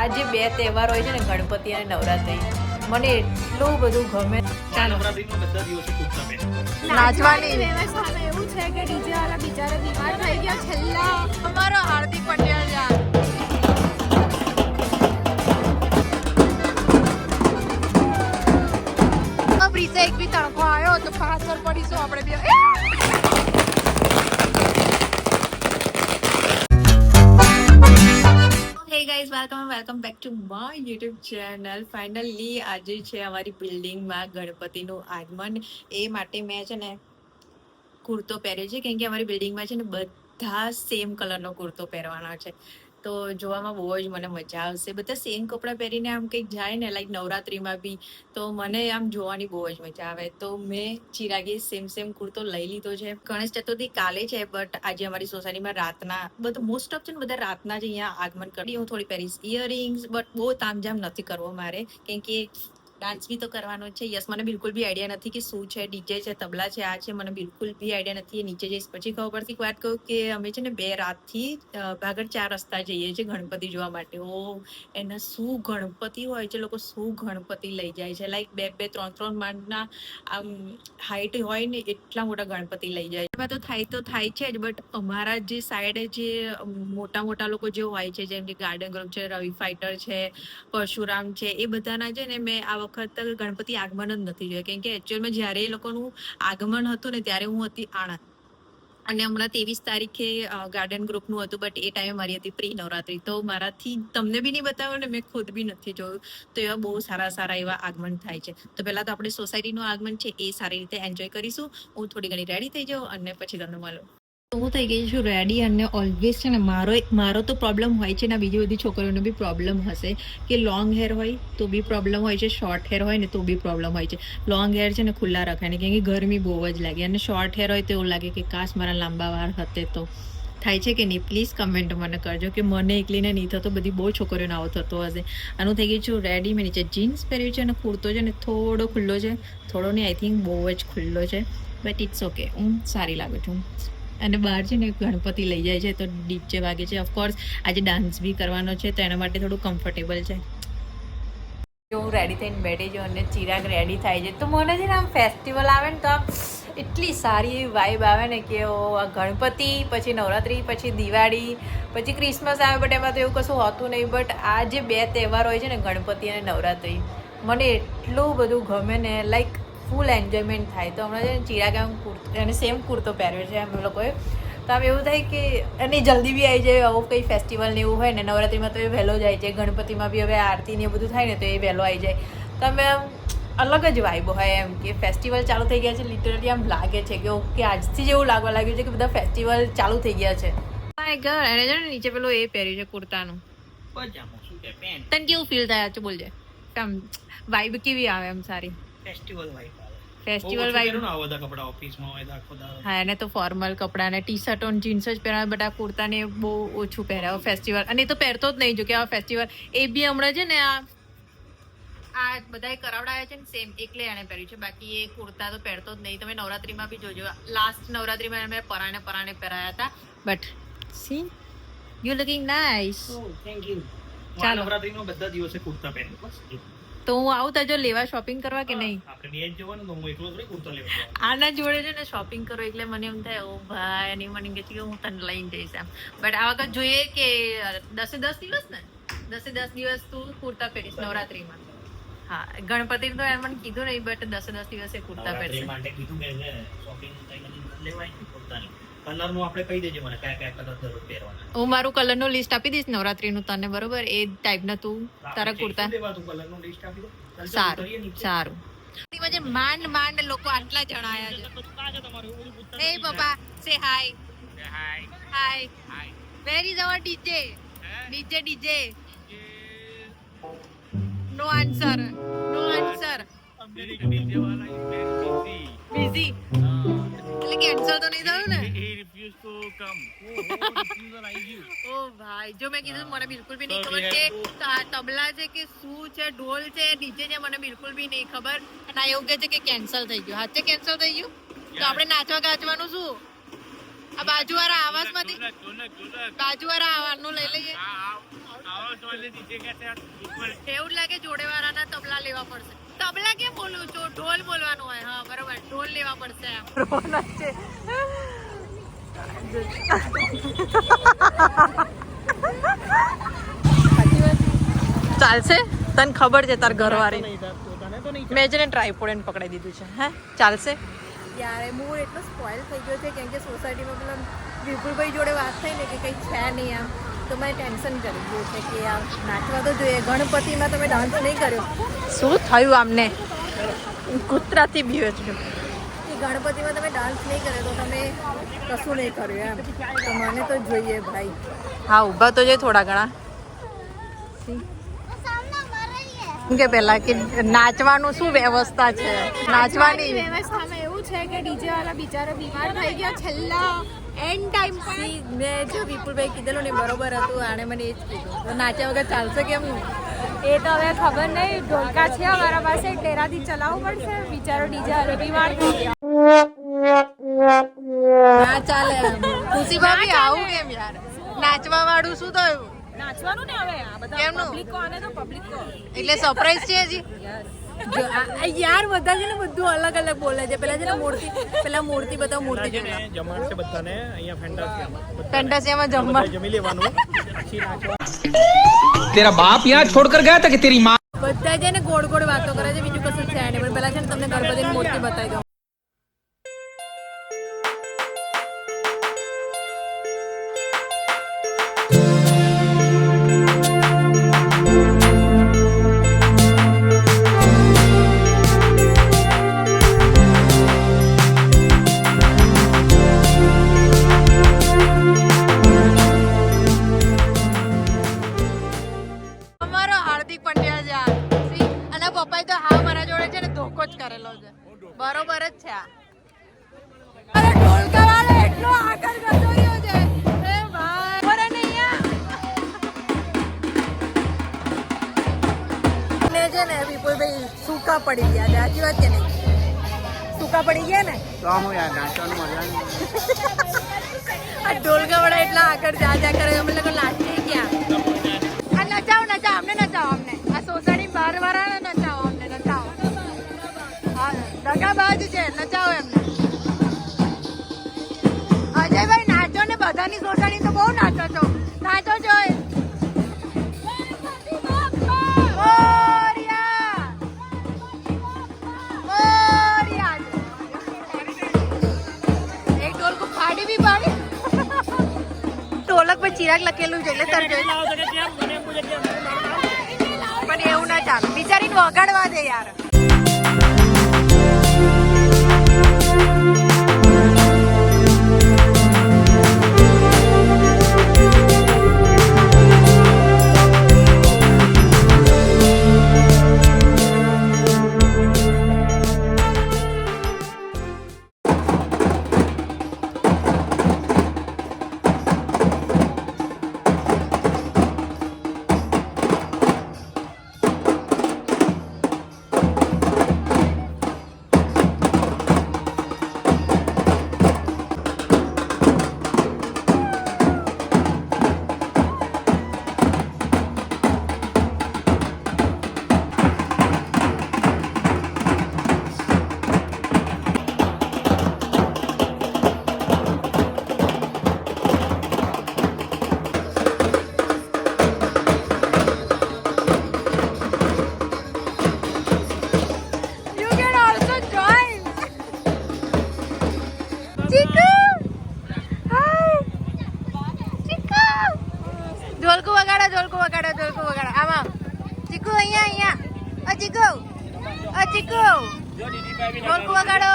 આ જે બે તહેવાર હોય છે ને, ગણપતિ અને નવરાત્રી, મને એટલું બધું ગમે. નાચવાની વ્યવસ્થામાં એવું છે કે ડીજે વાળા બિચારા બીમાર થઈ ગયા છેલ્લા. અમારો હાર્દિક પટેલ યાર બ્રિજે એક બી તણખો આવ્યો તો પાછળ પડીશું આપણે બે. Hey guys, welcome back to my YouTube channel. Finally આજે છે અમારી બિલ્ડિંગમાં ગણપતિનું આગમન. એ માટે મેં છે ને કુર્તો પહેર્યો છે, કેમ કે અમારી બિલ્ડિંગમાં છે ને બધા સેમ કલરનો કુર્તો પહેરવાનો છે. તો જોવામાં બહુ જ મને મજા આવશે. બધા સેમ કપડાં પહેરીને આમ કંઈક જાય ને, લાઈક નવરાત્રીમાં બી, તો મને આમ જોવાની બહુ જ મજા આવે. તો મેં ચિરાગે સેમ કુર્તો લઈ લીધો છે. ગણેશ ચતુર્થી કાલે છે, બટ આજે અમારી સોસાયટીમાં રાતના બધું મોસ્ટ ઓફ છે ને બધા રાતના જ અહીંયા આગમન કરી. હું થોડી પહેરીશ ઇયરિંગ્સ, બટ બહુ તામઝામ નથી કરવો મારે, કેમ કે ડાન્સ બી તો કરવાનો છે. યસ, મને બિલકુલ બી આઈડિયા નથી કે શું છે, ડીજે છે, તબલા છે, આ છે, મને બિલકુલ બી આઈડિયા નથી. એ નીચે જઈશ પછી ખબર પડશે. એક વાત કહું કે અમે છે ને 2 રાતથી ભાગળ 4 રસ્તા જઈએ છીએ ગણપતિ જોવા માટે. એના શું ગણપતિ હોય છે, લોકો શું ગણપતિ લઈ જાય છે, લાઈક 2-2, 3-3 માળના આમ હાઈટ હોય ને એટલા મોટા ગણપતિ લઈ જાય છે. એમાં તો થાય છે જ, બટ અમારા જે સાઈડે જે મોટા લોકો જે હોય છે, જેમ કે ગાર્ડન ગ્રુપ છે, રવિ ફાઈટર છે, પરશુરામ છે, એ બધાના છે ને મેં આ વખત ગણપતિ આગમન જ નથી જોયું, કેમ કે એકચ્યુઅલમાં જ્યારે એ લોકોનું આગમન હતું ને ત્યારે હું હતી આણંદ, અને હમણાં 23 તારીખે ગાર્ડન ગ્રુપનું હતું, બટ એ ટાઈમે મારી હતી પ્રી નવરાત્રી. તો મારાથી તમને બી નહીં બતાવ્યું ને મેં ખુદ બી નથી જોયું. તો એવા બહુ સારા એવા આગમન થાય છે. તો પહેલા તો આપણે સોસાયટીનું આગમન છે એ સારી રીતે એન્જોય કરીશું. હું થોડી ઘણી રેડી થઈ જાઉં અને પછી તમને મળું. તો હું થઈ ગઈ છું રેડી, અને ઓલવેઝ છે ને મારો તો પ્રોબ્લેમ હોય છે ને, બીજી બધી છોકરીઓનો બી પ્રોબ્લેમ હશે કે લોંગ હેર હોય તો બી પ્રોબ્લેમ હોય છે, શોર્ટ હેર હોય ને તો બી પ્રોબ્લેમ હોય છે. લોંગ હેર છે ને ખુલ્લા રખાય ને, કેમ કે ગરમી બહુ જ લાગે, અને શોર્ટ હેર હોય તો એવું લાગે કે કાશ મારા લાંબા વાળ હતે. તો થાય છે કે નહીં, પ્લીઝ કમેન્ટ મને કરજો, કે મને એકલીને નહીં થતો, બધી બહુ છોકરીઓને આવો થતો હશે. અને હું થઈ ગઈ છું રેડી. મેં નીચે જીન્સ પહેર્યું છે અને કુર્તો છે ને થોડો ખુલ્લો છે, થોડો નહીં, આઈ થિંક બહુ જ ખુલ્લો છે, બટ ઇટ્સ ઓકે, હું સારી લાગુ છું. અને બહાર છે ને ગણપતિ લઈ જાય છે તો ડીજે વાગે છે. ઓફકોર્સ આજે ડાન્સ બી કરવાનો છે, તો એના માટે થોડું કમ્ફર્ટેબલ છે. હું રેડી થઈને બેઠી છું અને ચિરાગ રેડી થાય છે. તો મને છે ને આમ ફેસ્ટિવલ આવે ને તો આમ એટલી સારી એવી વાઇબ આવે ને કે આ ગણપતિ, પછી નવરાત્રી, પછી દિવાળી, પછી ક્રિસમસ આવે, બટ એમાં તો એવું કશું હોતું નહીં. બટ આ જે 2 તહેવાર હોય છે ને, ગણપતિ અને નવરાત્રી, મને એટલું બધું ગમે ને, લાઈક ફૂલ એન્જોયમેન્ટ થાય. તો હમણાં છે ને ચિરાગ આમ અને સેમ કુર્તો પહેર્યો છે અમે લોકોએ. તો આમ એવું થાય કે અને જલ્દી બી આવી જાય. આવું કંઈ ફેસ્ટિવલ ને એવું હોય ને, નવરાત્રીમાં તો એ વહેલો જ આવી જાય, ગણપતિમાં બી હવે આરતી ને એ બધું થાય ને તો એ વહેલો આવી જાય. તો અમે આમ અલગ જ વાઇબ હોય, એમ કે ફેસ્ટિવલ ચાલુ થઈ ગયા છે. લિટરલી આમ લાગે છે કે ઓકે આજથી જ એવું લાગવા લાગ્યું છે કે બધા ફેસ્ટિવલ ચાલુ થઈ ગયા છે. માય ગોડ, એને છે ને નીચે પેલું એ પહેર્યું છે કુર્તાનું પજામો, શું કે પેન્ટ. તને કેવું ફીલ થાય છે બોલજે, આમ વાઇબ કેવી આવે એમ સારી ફેસ્ટિવલ વાઇબ? Festival vibe. હા, એને તો ફોર્મલ કપડાં ને ટી-શર્ટો જીન્સ જ પહેરાવે, બટ આ કુર્તા ને બહુ ઓછું પહેરાવે ફેસ્ટિવલ. અને એ તો પહેરતો જ નહીં, જો કે આ ફેસ્ટિવલ એ બી હમણાં છે ને આ બધા કરાવડાયા છે ને સેમ, એકલે એને પહેર્યું છે, બાકી એ કુર્તા તો પહેરતો જ નહીં. તમે નવરાત્રીમાં બી જોજો, લાસ્ટ નવરાત્રીમાં એને પરાણે પહેરાયા હતા. But she you looking nice. Thank you. ચાલો, નવરાત્રીનો બધા દિવસે કુર્તા પહેરું બસ. તો હું આવું તાજો લેવા શોપિંગ કરવા કે નહીં? આપણે બે જ જવાનું, તો હું એકલો થોડી કુર્તો લેવા જવાનું. આના જોડે છે ને શોપિંગ કરો એટલે મને એમ થાય ઓ ભાઈ, અને મને કહે છે કે હું તને લઈને જઈશ એમ. બટ આ વખત જોઈએ કે 10 દિવસ ને 10 દિવસ તું કુર્તા પહેરીશ નવરાત્રીમાં. હા, ગણપતિ તો એમ મને કીધું નહીં, બટ 10 દિવસે કુર્તા પહેરશે. માટે કીધું કે શોપિંગ લેવાય ને કુર્તાની. કલરનું આપણે કહી દેજે મને કયા કલર જરૂર પહેરવાના. હું મારું કલરનું લિસ્ટ આપી દઈશ નવરાત્રીનું તને, બરોબર? એ ટાઈપના તું તારા કુર્તા. કલરનું લિસ્ટ આપી દો. સારું. માંડ લોકો આટલા જણા આયા છે. એ પપ્પા સે hi. Hi. Where is our DJ? DJ. No answer. Busy. એટલે કેન્સલ તો નહીં થયું ને? ઓ ભાઈ, જો મેં કીધું મને બિલકુલ બી નહીં ખબર કે તબલા છે કે શું છે, ઢોલ છે, ડીજે છે, મને બિલકુલ બી નહીં ખબર. અને એવું કહે છે કે કેન્સલ થઈ ગયું. હાથે કેન્સલ થઈ ગયું તો આપણે નાચવા ગાચવાનું શું? આ બાજુવાળા આવાસમાંથી બાજુવાળા આવાનું લઈ લઈએ. એવું લાગે જોડેવાળાના તબલા લેવા પડશે. તબલા કેમ બોલું છું? ઢોલ બોલવાનું હોય. હા બરોબર, ઢોલ લેવા પડશે. ચાલશે? તને ખબર છે તાર ઘરવાળી મેં છે ને ટ્રાયપોડ એને પકડાઈ દીધું છે. હે ચાલશે? યાર મૂડ એટલો સ્પોઇલ થઈ ગયો છે કેમ કે સોસાયટીમાં પેલા વિપુલભાઈ જોડે વાત થઈ ને કે કંઈ છે નહીં આમ, તો મેં ટેન્શન કરી ગયું છે કે યાર નાચવા તો જોઈએ. ગણપતિમાં તમે ડાન્સ નહીં કર્યો. શું થયું આમને? કૂતરાથી બીવે છે કે ગણપતિમાં તમે ડાન્સ નહીં કર્યો તો તમે કશું નહીં કર્યું એમ. તો મને તો જોઈએ ભાઈ. હા ઊભા તો જોઈએ થોડા ઘણા. કે પેલા કે નાચવાનું શું વ્યવસ્થા છે? નાચવાની વ્યવસ્થામાં એવું છે કે ડીજે વાળા બિચારા બીમાર થઈ ગયા છેલ્લા એન્ડ ટાઈમ પર. મેં જો વિપુલભાઈ કીધેલું ને બરોબર હતું, આણે મને એ જ કીધું. તો નાચ્યા વગર ચાલશે કેમ? એ તો હવે ખબર નહીં. ઢોલકા છે અમારા પાસે, ટેરાથી ચલાવવું પડશે. બિચારો ડીજે વાળો બીમાર થઈ ગયો. ના ચાલે. ખુશી ભાભી આવું કેમ યાર? નાચવા વાળું શું થયું? નાચવાનું ને હવે આ બધા કેમનું? પબ્લિકો આને તો પબ્લિકો એટલે સરપ્રાઈઝ છે હજી. જો યાર બધા છે ને બધું અલગ અલગ બોલે છે. પેલા છે ને મૂર્તિ બધા મૂર્તિ જોડે જમણ છે બધાને અહીંયા ફેન્ટાસિયામાં જમવા જમી લેવાનું પછી નાચવા. तेरा बाप यहाँ छोड़कर गया था कि तेरी माँ બધા છે ને ગોળ ગોળ વાતો કરે છે. બીજું કશું છે નહીં. પણ પેલા છે ને તમને ગણપતિની મૂર્તિ બતાવી દઉં. કરેલો છે બરોબર જ છે. અરે ઢોલકા વાળો એટલો આગળ જતો રહ્યો છે એ ભાઈ. બરે નહીં ને છે ને વિપુલભાઈ સૂકા પડી ગયા છે. સાચી વાત કે નહીં? સૂકા પડી ગયા ને તો હું યાર નાચવાનું મજા આ ઢોલકા વાળા એટલા આગળ જા કરે. અમે લોકો નાચી ગયા. આ નચાવો અમને નચાવો અમને. આ સોસાયટી બહાર વાળા નચાવો અમને નચાવો. દગાબાજ છે, નચાવો એમને. અજયભાઈ નાચો ને, બધાની સોસાયટી તો બહુ નાચો છો. નાચો છો એક ઢોલકું ફાડી બી પાડી. ઢોલક પર ચિરાગ લખેલું છે એટલે તર પણ એવું ના ચાલે. બિચારીને વગાડવા દે યાર. ઢોલકું વગાડો. આમાં ચીકુ અહીંયા ચીકુ ઢોલકું વગાડો.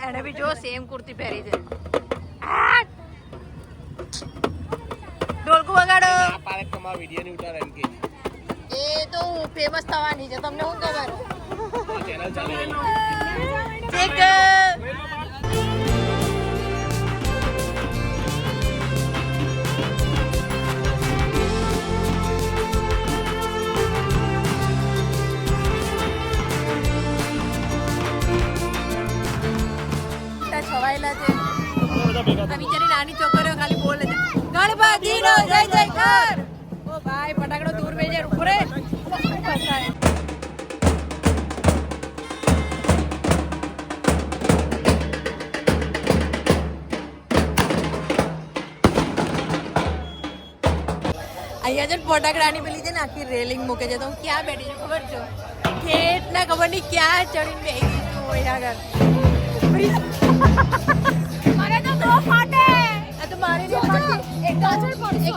એને બી જો સેમ કુર્તી પહેરી છે. ઢોલકું વગાડો. એ તો ફેમસ થવાની છે, તમને શું ખબર? છવાયેલા છે આ બિચારી નાની છોકરીઓ ખાલી બોલે છે ગણપતિનો જય જયકાર. ઓ ભાઈ ફટાકડો દૂર બેજે ઉપર રે. અહીંયા છે ને ફટાકડાની પેલી છે ને આખી રેલિંગ મૂકે છે તો હું ક્યાં બેઠી છું ખબર છે ખેત ના ખબર નહીં ક્યાં ચડીને બેસી ગઈ છું અહીંયા આગળ. મને તો બહુ ફાટે. આ તો મારી નહીં ફાટતી. એક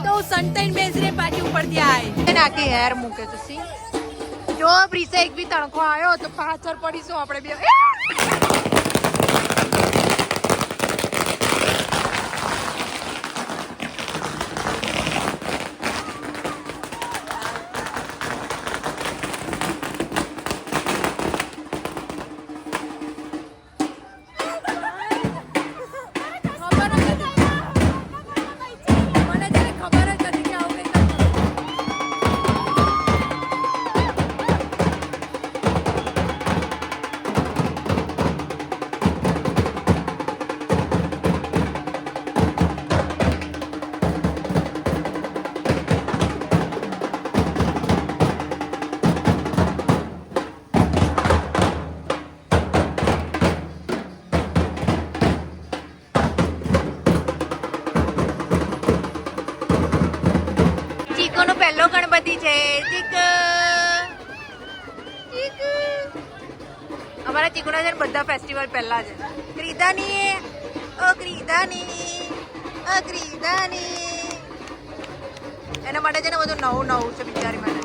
તો હું સંતાઈને બેસી રહી પાછી ઉપરથી આય આખી હેર મૂકે તો સી જો પ્રીસે એક બી તણખો આવ્યો તો પાછળ પડીશું આપણે બે. ચીકોનો પહેલો ગણપતિ છે. ચીક ચીક અમારા ચીકુના છે ને બધા ફેસ્ટિવલ પહેલા છે. ક્રીદાની ઓ ક્રીદાની ઓ ક્રીદાની એના માટે છે ને બધું નવું નવું છે બિચારી માટે.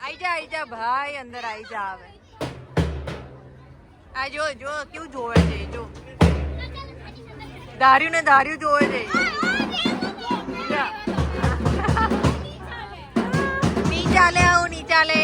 આઈ જા ભાઈ અંદર આઈ જા. હવે આ જો જો કેવું જોવે છે જો ધાર્યું ને ધાર્યું જોવે છે. ની ચાલે આવું ની ચાલે.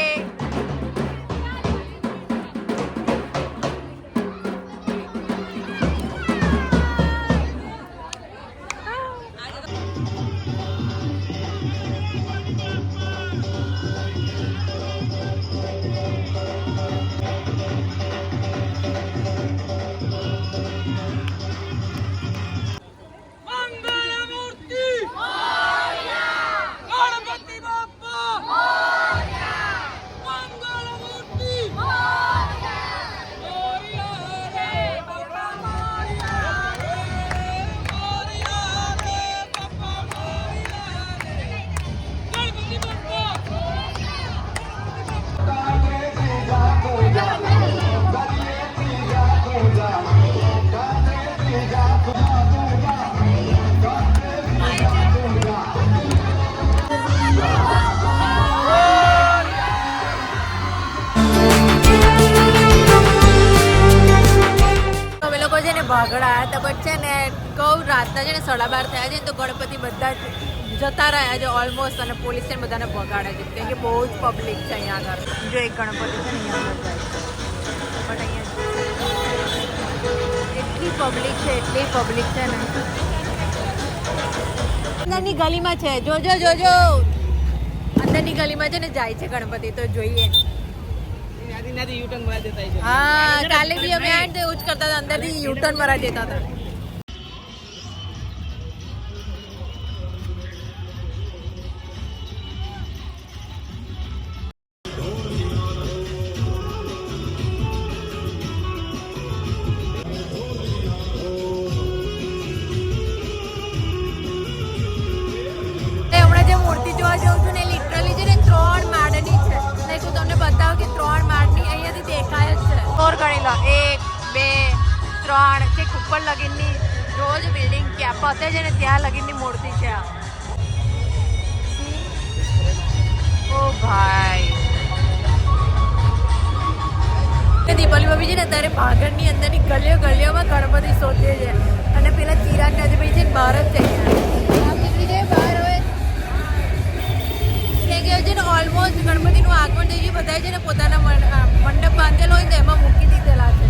ભાગડા આવ્યા હતા બટ છે ને કહું રાતના છે ને 12:30 થયા છે તો ગણપતિ બધા જતા રહ્યા છે ઓલમોસ્ટ અને પોલીસ છે ને બધાને ભગાડે છે કેમ કે બહુ જ પબ્લિક છે અહીંયા આગળ. જો એક ગણપતિ છે ને અહીંયા આગળ જાય બટ અહીંયા એટલી પબ્લિક છે ને અંદરની ગલીમાં છે. જોજો જોજો અંદરની ગલીમાં છે ને જાય છે ગણપતિ તો જોઈએ. હા કાલે બી અમે આયા તો એવું જ કરતા હતા અંદરથી યુટર્ન મારા દેતા હતા. હમણાં જે મૂર્તિ જોવા જાઉં છું ને લિટરલી છે ને 3 માળની છે. લાઈક હું તમને બતાવું કે 3 માળની અહીંયાથી દેખાય જ છે. ફ્લોર ગણી લો 1 2 3 કે ઉપર લગીનની રોજ બિલ્ડિંગ ક્યાં પતે છે ને ત્યાં લગીનની મૂર્તિ છે. ઓ ભાઈ દીપાવલી ભાભી છે ને અત્યારે ભાગળની અંદરની ગલીઓમાં ગણપતિ શોધે છે અને પેલા ચિરાગ નાજભાઈ છે બહાર જ જઈ બહાર હવે છે ને ઓલમોસ્ટ ગણપતિનું આગમન થઈ ગયું. બધા છે ને પોતાના મંડપ બાંધેલો હોય તો એમાં મૂકી દીધેલા છે.